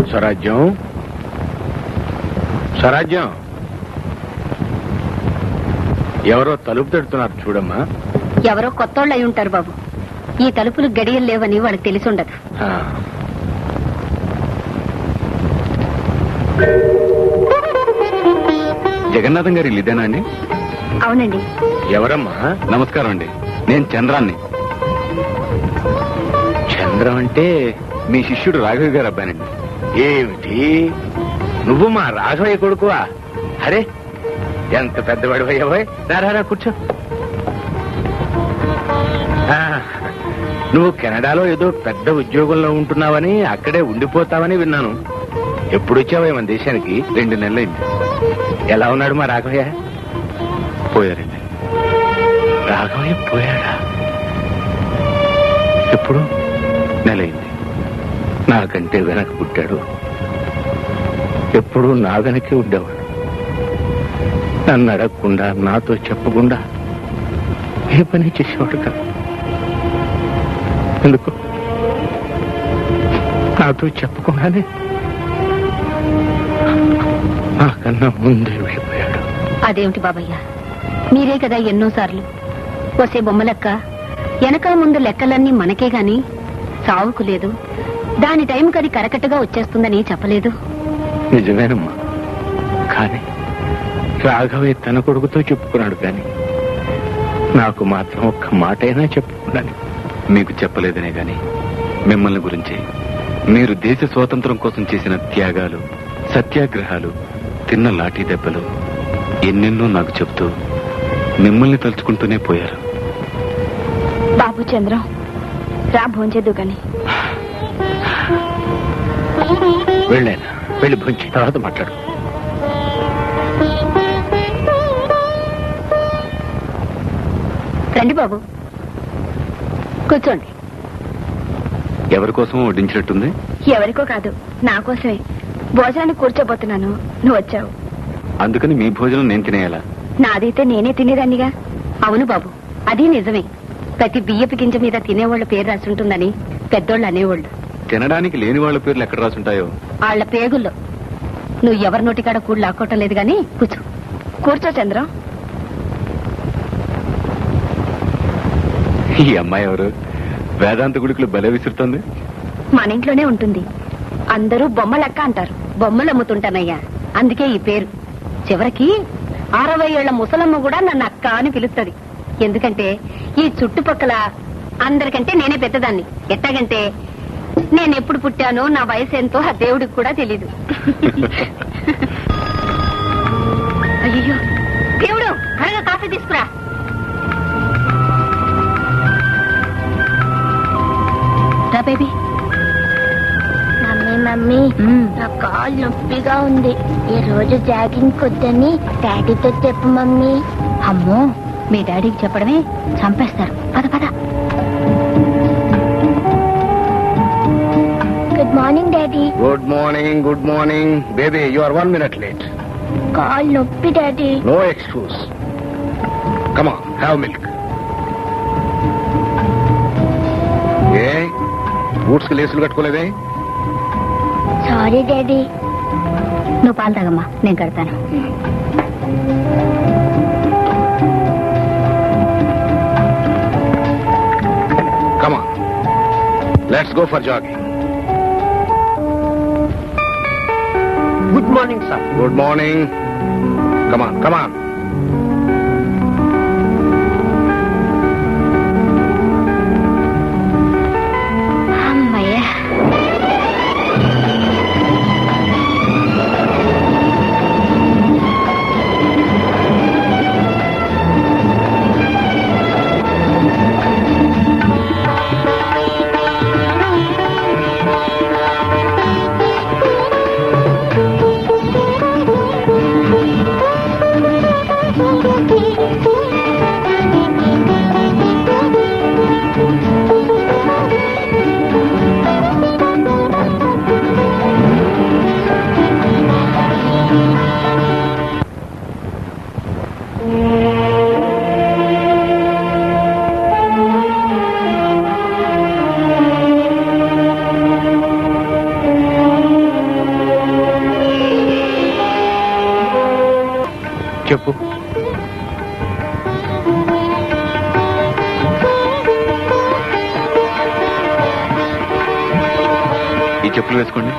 స్వరాజ్యం స్వరాజ్యం ఎవరో తలుపు తడుతున్నారు చూడమ్మా. ఎవరో కొత్తోళ్ళు అయి ఉంటారు బాబు. ఈ తలుపులు గడియలు లేవని వాళ్ళకి తెలిసి ఉండదు. జగన్నాథం గారి ఇదేనా అండి? అవునండి. ఎవరమ్మా? నమస్కారం అండి, నేను చంద్రాన్ని. చంద్రం అంటే మీ శిష్యుడు రాఘవ్ గారు అబ్బాయినండి. ఏమిటి నువ్వు మా రాఘవయ్య కొడుకువా? అరే ఎంత పెద్దవాడు అయ్యావోయ్. రా కూర్చో. నువ్వు కెనడాలో ఏదో పెద్ద ఉద్యోగంలో ఉంటున్నావని, అక్కడే ఉండిపోతావని విన్నాను. ఎప్పుడు వచ్చావా మన దేశానికి? 2 నెలలైంది. ఎలా ఉన్నాడు మా రాఘవయ్య? పోయారండి. రాఘవయ్య పోయాడా? ఎప్పుడు? నెలైంది. నాకంటే వెనక పుట్టాడు. ఎప్పుడు నా వెనకే ఉండేవాడు. నన్ను అడగకుండా, నాతో చెప్పకుండా ఏ పని చేసేవాడు కాదు. ఎందుకు? నాతో చెప్పకుండానే నాకన్నా ముందే వెళ్ళిపోయాడు. అదేమిటి బాబయ్య, మీరే కదా ఎన్నోసార్లు వసే బొమ్మ లెక్క వెనక ముందు లెక్కలన్నీ మనకే గాని సావుకు లేదు, దాని టైంకి అది కరకట్టుగా వచ్చేస్తుందని చెప్పలేదు. నిజమేనమ్మా. కానీ రాఘవయ్య తన కొడుకుతో చెప్పుకున్నాడు, కానీ నాకు మాత్రం ఒక్క మాటైనా చెప్పుకున్నాను. మీకు చెప్పలేదనే గాని మిమ్మల్ని గురించి, మీరు దేశ స్వాతంత్రం కోసం చేసిన త్యాగాలు, సత్యాగ్రహాలు, తిన్న లాఠీ దెబ్బలు ఎన్నెన్నో నాకు చెప్తూ మిమ్మల్ని తలుచుకుంటూనే పోయారు. బాబు చంద్రం, రా భోంచేద్దు గాని. వెళ్ళాను, వెళ్ళి భోంచి తర్వాత మాట్లాడు. రండి బాబు, కూర్చోండి. ఎవరి కోసం వడ్డించినట్టుంది? ఎవరికో కాదు, నా కోసమే. భోజనానికి కూర్చోబోతున్నాను, నువ్వు వచ్చావు. అందుకని మీ భోజనం నేను తినేయాలా? నాదైతే నేనే తినేదాన్నిగా. అవును బాబు, అది నిజమే. ప్రతి బియ్యపు గింజ మీద తినేవాళ్ళ పేరు రాసి ఉంటుందని పెద్దోళ్ళు అనేవాళ్ళు. తినడానికి లేని వాళ్ళ పేర్లు ఎక్కడ రాసుంటాయో? వాళ్ళ పేగుల్లో. నువ్వు ఎవరి నోటికాడ కూడా లాక్కోవటం లేదు గాని కూర్చో. కూర్చో చంద్రం. ఈ అమ్మాయి ఎవరు? వేదాంత గుడికలు బలే విసురుతుంది. మన ఇంట్లోనే ఉంటుంది. అందరూ బొమ్మలక్క అంటారు. బొమ్మలు అమ్ముతుంటానయ్యా, అందుకే ఈ పేరు. చివరికి 60 ఏళ్ల ముసలమ్మ కూడా నన్ను అక్క అని పిలుస్తుంది. ఎందుకంటే ఈ చుట్టుపక్కల అందరికంటే నేనే పెద్దదాన్ని. ఎట్టాగంటే నేను ఎప్పుడు పుట్టానో, నా వయసు ఎంతో ఆ దేవుడికి కూడా తెలీదు. అయ్యో దేవుడు, త్వరగా కాఫీ తీసుకురా. రా బేబీ. మమ్మీ నా కాలు నొప్పిగా ఉంది. ఈ రోజు జాగింగ్ కొద్దని డాడీతో చెప్పు మమ్మీ. అమ్మో, మీ డాడీకి చెప్పడమే చంపేస్తారు. పద పద. Good morning daddy. Good morning. Good morning baby. You are 1 minute late. కాలు నొప్పి daddy. No excuse. Come on, have milk. ఏ బూట్స్ కి లేసులు కట్టుకోలేదే? Sorry daddy. నువ్వు పాలు తాగమ్మా, నేను కడతాను. Come on. Let's go for jogging. Good morning, sir. Good morning. Come on, come on. అమ్మయ్యా. చెప్పు. ఈ చెప్పులు వేసుకోండి.